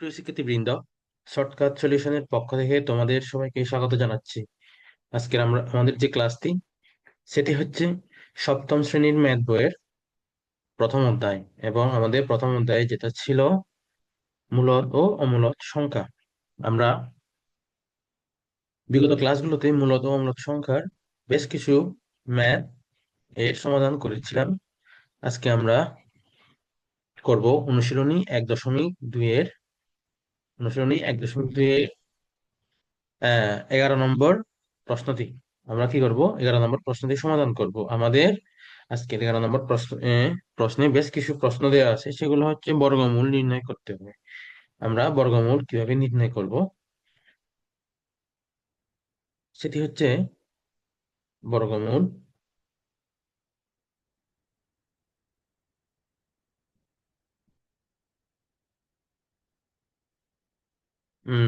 সুপ্রিয় শিক্ষার্থীবৃন্দ, শর্টকাট সলিউশনের পক্ষ থেকে তোমাদের সবাইকে স্বাগত জানাচ্ছি। আজকের আমাদের যে ক্লাসটি সেটি হচ্ছে সপ্তম শ্রেণীর ম্যাথ বইয়ের প্রথম অধ্যায়, এবং আমাদের প্রথম অধ্যায়ে যেটা ছিল মূলদ ও অমূলদ সংখ্যা। আমরা বিগত ক্লাসগুলোতে মূলদ ও অমূলদ সংখ্যার বেশ কিছু ম্যাথ এর সমাধান করেছিলাম। আজকে আমরা করব অনুশীলনী 1.2 এর 11 নম্বর প্রশ্নটি। আমরা কি করব? 11 নম্বর প্রশ্নটি সমাধান করব। আমাদের আজকের 11 নম্বর প্রশ্নে বেশ কিছু প্রশ্ন দেওয়া আছে, সেগুলো হচ্ছে বর্গমূল নির্ণয় করতে হবে। আমরা বর্গমূল কিভাবে নির্ণয় করব সেটি হচ্ছে বর্গমূল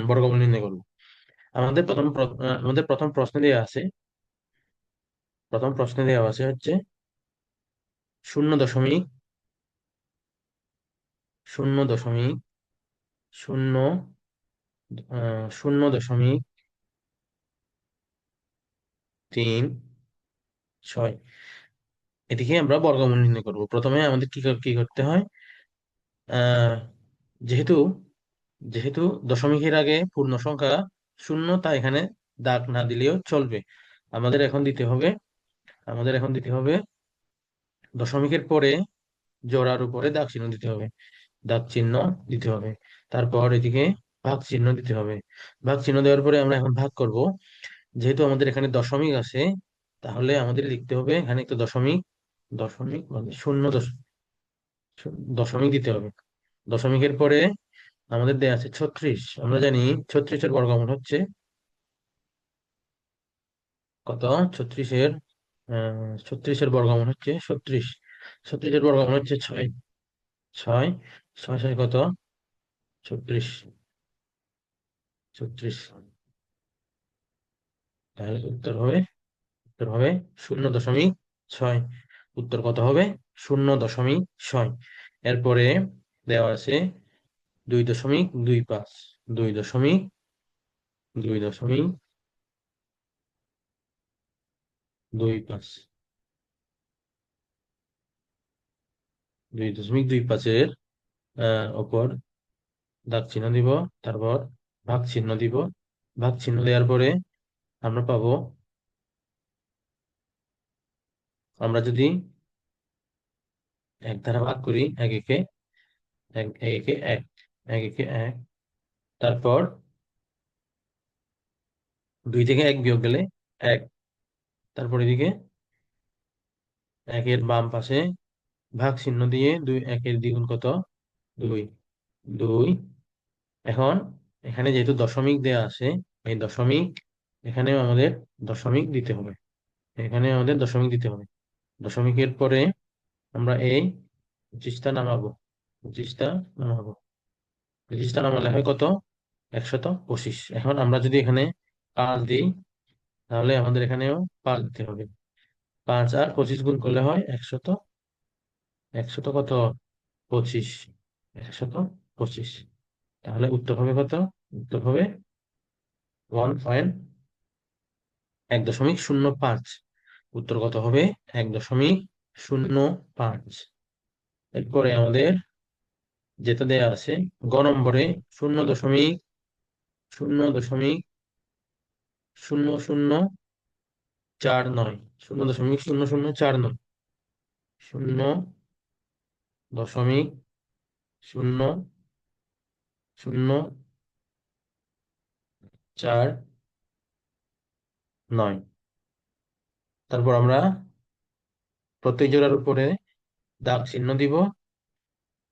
বর্গমূল নির্ণয় করব। আমাদের প্রথম প্রশ্ন দেওয়া আছে। প্রথম প্রশ্নে দেওয়া আছে হচ্ছে 0 দশমিক 0.0 0.3 6 এটিকে আমরা বর্গমূল নির্ণয় করব। প্রথমে আমাদের কি করতে হয়? আহ যেহেতু যেহেতু দশমিকের আগে পূর্ণ সংখ্যা শূন্য, তাই এখানে দাগ না দিলেও চলবে। আমাদের এখন দিতে হবে আমাদের এখন দিতে হবে দশমিকের পরে জোড়ার উপরে দাগ চিহ্ন দিতে হবে। দাগ চিহ্ন দিতে হবে। তারপর এদিকে ভাগ চিহ্ন দিতে হবে। ভাগ চিহ্ন দেওয়ার পরে আমরা এখন ভাগ করব। যেহেতু আমাদের এখানে দশমিক আছে, তাহলে আমাদের লিখতে হবে এখানে একটা দশমিক। দশমিক মানে দশমিক দিতে হবে। দশমিকের পরে আমাদের দেয়া আছে 36। আমরা জানি 36-এর বর্গমূল হচ্ছে কত? 36-এর 36-এর বর্গমূল হচ্ছে 36। 36-এর বর্গমূল হচ্ছে 6। 6 6 6 কত? 36। 36। তাহলে উত্তর হবে 0.6। উত্তর কত হবে? 0.6। এরপরে দেওয়া আছে 2.25। 2.25 2.25-এর ওপর দাগ চিহ্ন দিব। তারপর ভাগ চিহ্ন দিব। ভাগ চিহ্ন দেওয়ার পরে আমরা পাবো, আমরা যদি এক দ্বারা ভাগ করি, এক একে এক, এক একে এক, এক একে এক। তারপর 2 থেকে 1 বিয়োগ গেলে 1। তারপর এদিকে একের বাম পাশে ভাগ চিহ্ন দিয়ে 2, 1-এর দ্বিগুণ কত? 2। 2। এখন এখানে যেহেতু দশমিক দেয়া আছে, এই দশমিক এখানেও আমাদের দশমিক দিতে হবে। দশমিকের পরে আমরা এই 25টা নামাবো। 25টা নামাবো। 25টা নামালে হয় কত? 125। এখন আমরা যদি এখানে 5 দিই, তাহলে আমাদের এখানেও 5 দিতে হবে। 5 আর 25 গুণ করলে হয় 100। 100 কত? 25। 125। তাহলে উত্তর হবে কত? উত্তর হবে 1.05। উত্তর কত হবে? 1.05। এরপরে আমাদের যেটা দেয়া আছে গ নম্বরে 0.0049। 0.0049। 0.0049। তারপর আমরা প্রত্যেক জোড়ার উপরে দাগ চিহ্ন দিব।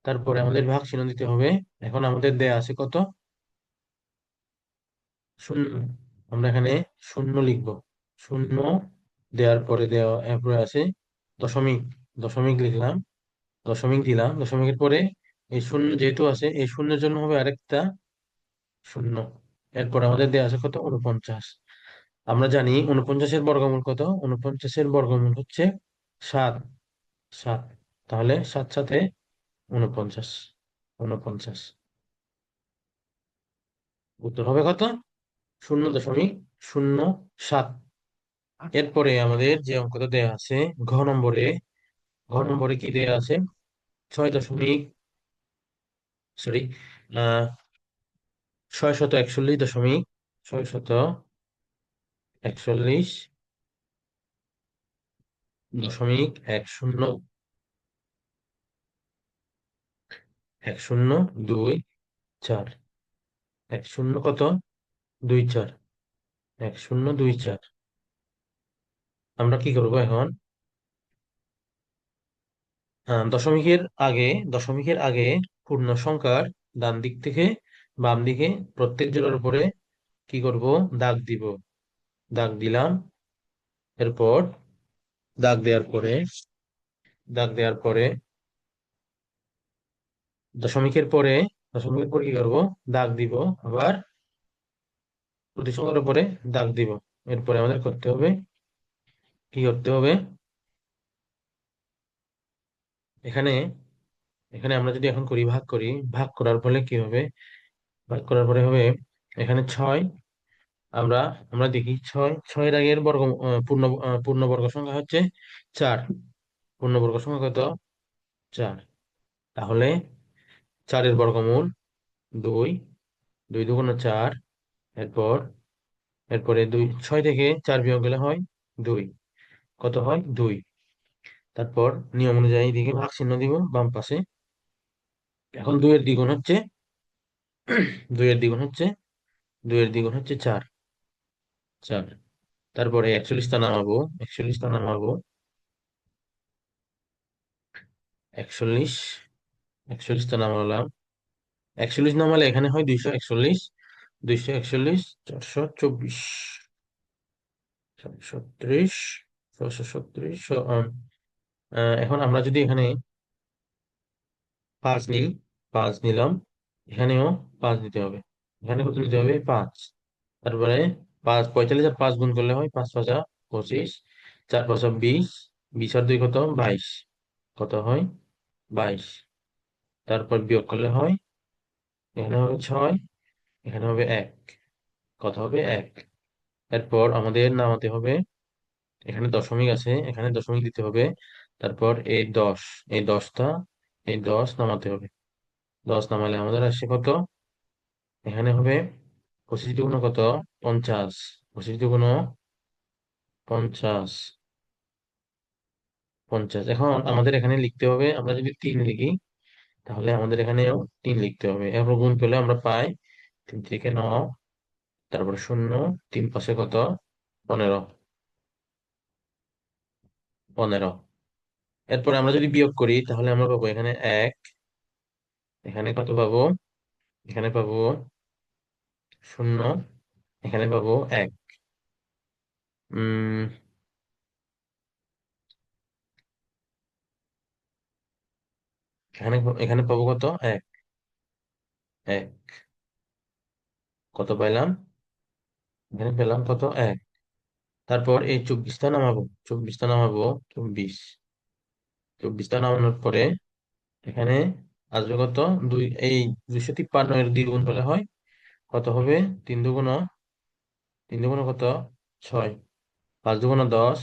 তারপরে আমাদের ভাগ চিহ্ন দিতে হবে। এখন আমাদের দেয়া আছে কত? 0। আমরা এখানে 0 লিখব। 0 দেওয়ার পরে এরপরে আছে দশমিক। দশমিক লিখলাম। দশমিক দিলাম। দশমিকের পরে এই শূন্য যেহেতু আছে, এই শূন্যের জন্য হবে আরেকটা 0। এরপর আমাদের দেওয়া আছে কত? 49। আমরা জানি 49-এর বর্গমূল কত? 49-এর বর্গমূল হচ্ছে 7। 7। তাহলে 7 সাথে 49। 49। উত্তর হবে কত? 0.07। এরপরে আমাদের যে অঙ্কটা দেয়া আছে, ঘ নম্বরে, ঘ নম্বরে কি দেয়া আছে? 6 দশমিক, সরি, 641,641,10, 1024, কত? 24, 1024। আমরা কি করব এখন? দশমিকের আগে পূর্ণ সংখ্যার ডান দিক থেকে বাম দিকে প্রত্যেক জোড়ার উপরে কি করব? দাগ দিব। দাগ দিলাম। এরপর দাগ দেওয়ার পরে দাগ দেওয়ার পরে দশমিকের পরে দশমিকের পরে কি করব? দাগ দিব। আবার প্রতি সংখ্যার উপরে দাগ দিব। এরপরে আমাদের করতে হবে, কি করতে হবে? এখানে এখানে আমরা যদি এখন করি, ভাগ করি, ভাগ করার ফলে কি হবে? ভাগ করার পরে হবে এখানে 6। আমরা আমরা দেখি, ছয়ের আগের পূর্ণবর্গ সংখ্যা হচ্ছে 4। পূর্ণবর্গ সংখ্যা কত? 4। তাহলে 4-এর বর্গমূল 2। 2 দুগুণ 4। এরপর এরপরে 6 থেকে 4 বিয়োগ গেলে হয় 2। কত হয়? 2। তারপর নিয়ম অনুযায়ী এদিকে ভাগ চিহ্ন দিব বাম পাশে। এখন 2 এর দ্বিগুণ হচ্ছে 4। 4। তারপরে 41টা নামাবো। 41টা নামাবো। 41, 41টা নামালাম। 41 নামালে এখানে হয় 241। 241, 424, 430, 436। এখন আমরা যদি এখানে 5 নিই, 5 নিলাম। এখানেও 5 নিতে হবে। এখানে কত নিতে হবে? 5। তারপরে 5, 45 আর 5 গুণ করলে হয় 5 5 25, 4 5 20, 20 আর 2 কত? 22। কত হয়? 22। তারপর বিয়োগ করলে হয়, এখানে হবে 6, এখানে হবে 1। কত হবে? 1। এরপর আমাদের নামাতে হবে, এখানে দশমিক আছে, এখানে দশমিক দিতে হবে। তারপর এই 10, এই 10টা, এই 10 নামাতে হবে। 10 নামালে আমাদের আসছে কত? এখানে হবে 25 দুগুণ কত? 50। 25 দুগুণ 50। 50। এখন আমাদের এখানে লিখতে হবে, আমরা যদি 3 লিখি তাহলে আমাদের এখানেও 3 লিখতে হবে। এরপর গুণ করলে আমরা পাই 3 থেকে 9, তারপর 0, 3 পাশে কত? 15। 15। এরপর আমরা যদি বিয়োগ করি তাহলে আমরা পাবো এখানে 1, এখানে কত পাবো? এখানে পাবো 0, এখানে পাবো 1। উম এখানে এখানে পাবো কত? 1। 1 কত পাইলাম? এখানে পেলাম কত? 1। তারপর এই 24টা নামাবো। 24টা নামাবো। 24, 24টা নামানোর পরে এখানে আসবে কত? 2। এই 253 এর দ্বিগুণ হলে হয় কত হবে? 3 দুগুণ, 3 দুগুণ কত? 6। 5 দুগুণ 10,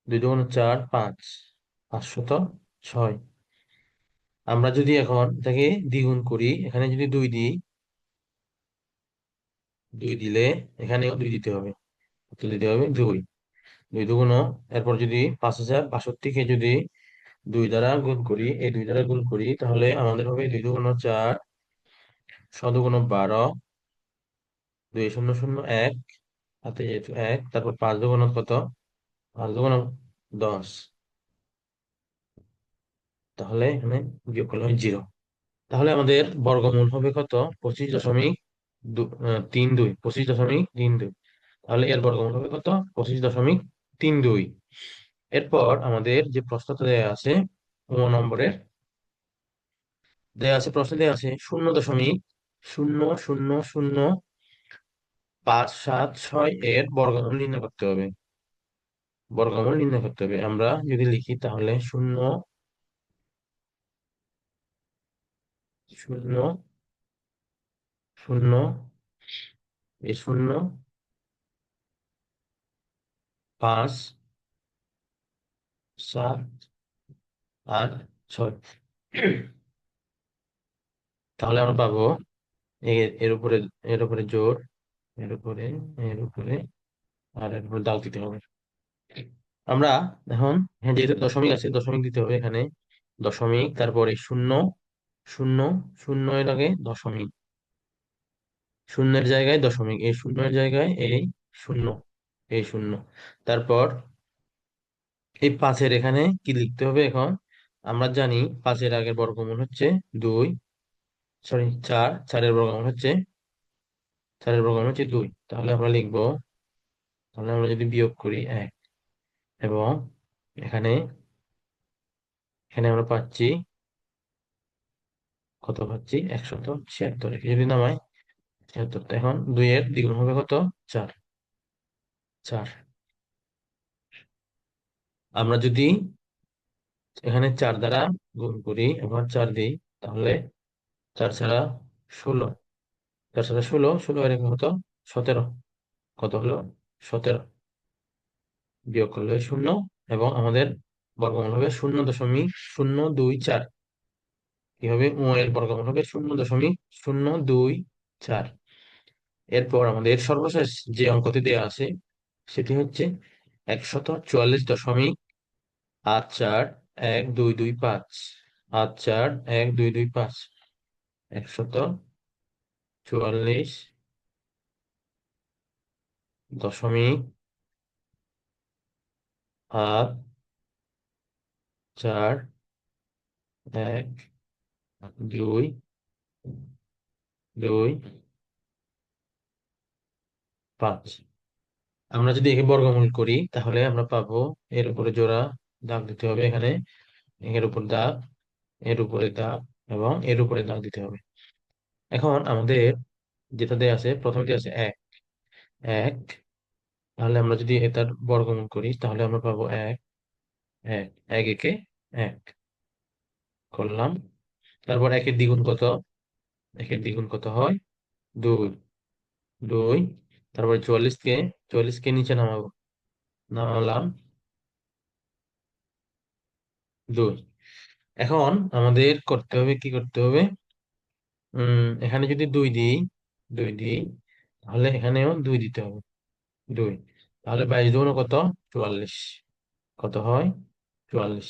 2 দুগুণ 4, 5। 506। আমরা যদি এখন এটাকে দ্বিগুণ করি, এখানে যদি 2 দিই, 2 দিলে এখানেও 2 দিতে হবে। কত দিতে হবে? 2। 2 দুগুণ, এরপর যদি 5062কে যদি 2 দ্বারা গুণ করি, এই 2 দ্বারা গুণ করি, তাহলে আমাদের হবে 2 দুগুণ 4, সদগুণ 12, 2 শূন্য শূন্য 1, হাতে যেহেতু 1, তারপর 5 দুগুণ কত? 5 দুগুণ 10। তাহলে এখানে বিয়োগ করলে হয় 0। তাহলে আমাদের বর্গমূল হবে কত? 25.32, 25.32। তাহলে এর বর্গমূল হবে কত? 25.32। এরপর আমাদের যে প্রশ্নটা দেয়া আছে, 9 নম্বরের দেয়া আছে, প্রশ্ন দেয়া আছে 0.0000576 এর বর্গমূল নির্ণয় করতে হবে। বর্গমূল নির্ণয় করতে হবে। আমরা যদি লিখি তাহলে 0, 0, শূন্য, এই শূন্য, 5, 7, 8, 6। তাহলে আমরা পাবো এর উপরে, এর উপরে জোর, এর উপরে, এর উপরে, আর এর উপরে দাগ দিতে হবে। আমরা এখন, হ্যাঁ, যেহেতু দশমিক আছে, দশমিক দিতে হবে এখানে। দশমিক, তারপরে শূন্য, শূন্য, শূন্য এর আগে দশমিক, শূন্যের জায়গায় দশমিক, এই শূন্যের জায়গায় এই শূন্য, এই শূন্য। তারপর এই পাঁচের এখানে কি লিখতে হবে এখন? আমরা জানি পাঁচের আগের বর্গমূল হচ্ছে 2, সরি 4, চারের বর্গমূল হচ্ছে, চারের বর্গমূল হচ্ছে 2। তাহলে আমরা লিখবো, তাহলে আমরা যদি বিয়োগ করি 1, এবং এখানে, এখানে আমরা পাচ্ছি, কত পাচ্ছি? 176। একে যদি নামাই 76, এখন 2 এর দ্বিগুণ হবে কত? 4, 4। আমরা যদি এখানে 4 দ্বারা গুণ করি, আবার 4 দিই, তাহলে 4 ছাড়া 16, 4 ছাড়া 16, 16 এর একে কত? 17। কত হলো? 17। বিয়োগ করলে শূন্য, এবং আমাদের বর্গমূল হবে 0.024। কি হবে? ও এর বর্গমূল হবে 0.024। এরপর আমাদের সর্বশেষ যে অঙ্কটি দেওয়া আছে সেটি হচ্ছে 144.841225। 841225, 144.8225। আমরা যদি একে বর্গমূল করি তাহলে আমরা পাবো, এর উপরে জোড়া দাগ দিতে হবে এখানে, এর উপর দাগ, এর উপরে দাগ, এবং এর উপরে দাগ দিতে হবে। এখন আমাদের যেটা দেয়া আছে, প্রথমটি আছে 1, 1। তাহলে আমরা যদি এটার বর্গমূল করি তাহলে আমরা পাবো 1, 1, 1 একে 1 করলাম। তারপর একের দ্বিগুণ কত? একের দ্বিগুণ কত হয়? 2, 2। তারপর 44 কে, 44 কে নিচে নামাবো, নামালাম 2। এখন আমাদের করতে হবে, কি করতে হবে? এখানে যদি 2 দিই, 2 দিই, তাহলে এখানেও 2 দিতে হবে, 2। তাহলে 22 কত? 44। কত হয়? 44।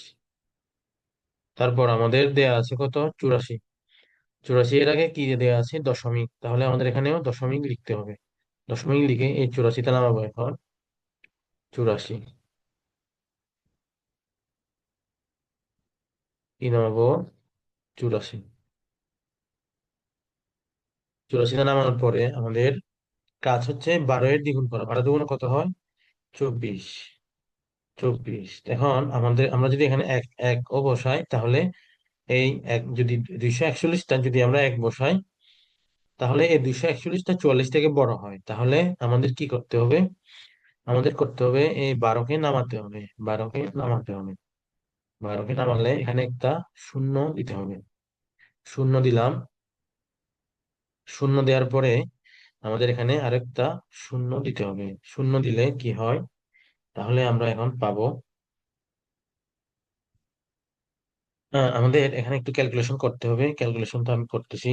তারপর আমাদের দেয়া আছে কত? 84। 84 এর আগে কি দেয়া আছে? দশমিক। তাহলে আমাদের এখানেও দশমিক লিখতে হবে। দশমিক লিখে এই 84 তে নামাবো এখন। 84 কি নামাবো? 84। 84 তে নামানোর পরে আমাদের কাজ হচ্ছে 12 এর দ্বিগুণ করা। 12 দুগুণ কত হয়? 24। 24। এখন আমাদের, আমরা যদি এখানে এক, এক ও বসাই, তাহলে এই এক যদি 241টা যদি আমরা এক বসাই, তাহলে এই 241টা 44 থেকে বড় হয়। তাহলে আমাদের কি করতে হবে? আমাদের করতে হবে এই 12কে নামাতে হবে, 12কে নামাতে হবে। 12কে নামালে এখানে একটা শূন্য দিতে হবে। শূন্য দিলাম। শূন্য দেওয়ার পরে আমাদের এখানে আরেকটা শূন্য দিতে হবে। শূন্য দিলে কি হয়? তাহলে আমরা এখন পাবো, আমাদের এখানে একটু ক্যালকুলেশন করতে হবে। ক্যালকুলেশনটা আমি করতেছি।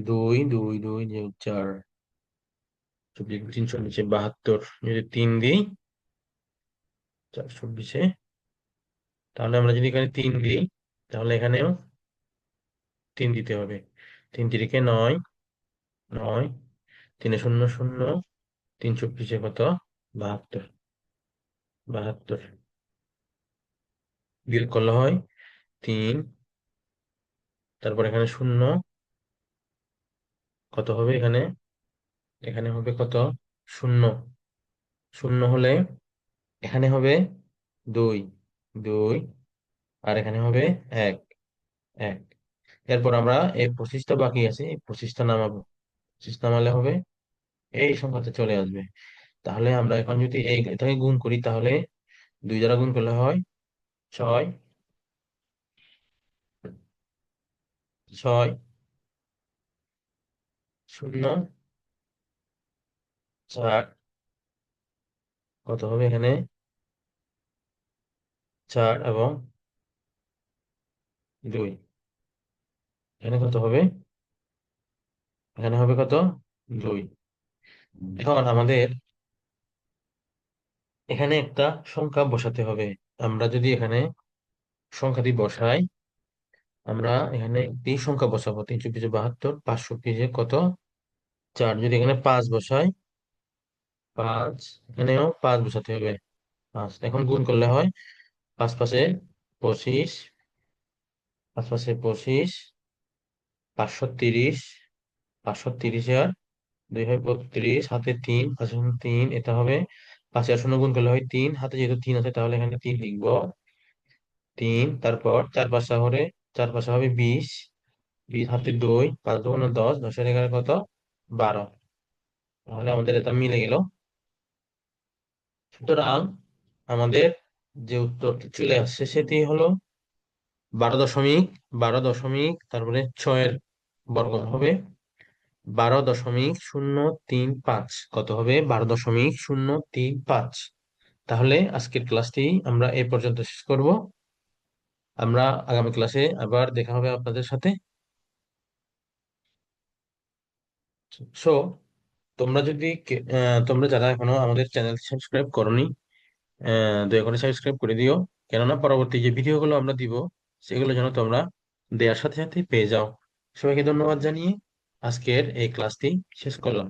2, 2, 2 যে 4, 324, 72, যদি 3 দিই 424, তাহলে আমরা যদি এখানে 3 দিই, তাহলে এখানেও 3 দিতে হবে। 3 3 9, 9, 3 শূন্য শূন্য, 324 কত? 72, 72। বিয়োগ করলে হয় 3, তারপর এখানে শূন্য, কত হবে এখানে? এখানে হবে কত? শূন্য। শূন্য হলে এখানে হবে 2, 2, আর এখানে হবে 1, 1। এরপর আমরা এই 25টা বাকি আছে, এই 25টা নামাবো। 25 নামালে হবে এই সংখ্যাতে চলে আসবে। তাহলে আমরা এখন যদি এটাকে গুণ করি, তাহলে 2 দ্বারা গুণ করলে হয় 6, ছয়, শূন্য, চার, কত হবে এখানে? চার এবং দুই। এখানে কত হবে? এখানে হবে কত? দুই। এখন আমাদের এখানে একটা সংখ্যা বসাতে হবে। আমরা যদি এখানে সংখ্যাটি বসাই, আমরা এখানে একটি সংখ্যা বসাবো, 3 × 5 = 72, 500 কত? 4। যদি এখানে 5 বসাই, 5, এখানেও 5 বসাতে হবে। 5 এখন গুণ করলে হয় 5 × 5 = 25, 5 × 5 = 25, 530, 530 আর 2 হয় 32, হাতে 3, 5 × 3 এটা হবে। 5 আর 0 গুণ করলে হয় 3, হাতে যেহেতু 3 আছে তাহলে এখানে 3 লিখবো। 3, তারপর 4 × 5 হবে, 4 × 5 হবে 20, 20 হাতে 2, 5 × 2 = 10, 10 × 11 কত? 12। তাহলে আমাদের এটা মিলে গেল। সুতরাং আমাদের যে উত্তরটি চলে আসছে সেটি হলো 12 দশমিক তারপরে 6-এর বর্গ হবে 12.035। কত হবে? 12.035। তাহলে আজকের ক্লাসটি আমরা এই পর্যন্ত শেষ করব। আমরা আগামী ক্লাসে আবার দেখা হবে আপনাদের সাথে। সো তোমরা যারা এখনো আমাদের চ্যানেল সাবস্ক্রাইব করনি, দয়া করে সাবস্ক্রাইব করে দিও, কেননা পরবর্তী যে ভিডিওগুলো আমরা দিব সেগুলো যেন তোমরা দেওয়ার সাথে সাথে পেয়ে যাও। সবাইকে ধন্যবাদ জানিয়ে আজকের এই ক্লাসটি শেষ করলাম।